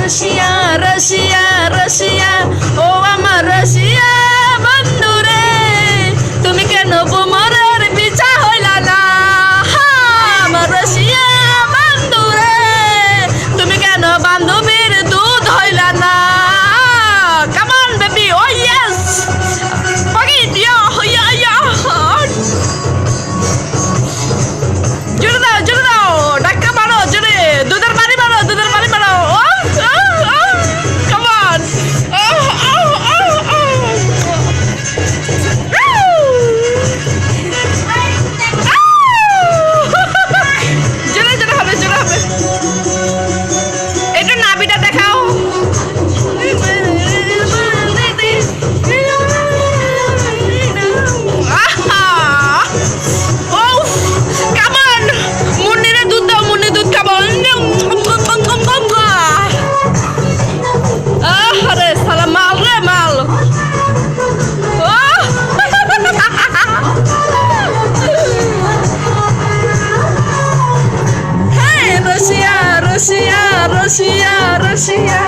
রশিয়া রশিয়া রশিয়া ও আমার রশিয়া বন্ধু রে তুমি কেন বুমরের পিছা হইলা না আমার রশিয়া বন্ধু রে তুমি কেন বান্ধবীর দুধ হইলা না Come on baby oh yes Pagit yo ya ya জোরে দাও ডাক্কা মারো জোরে দুধের পানি মারো Come on জোরে হবে একটু নাভিটা দেখাও Russia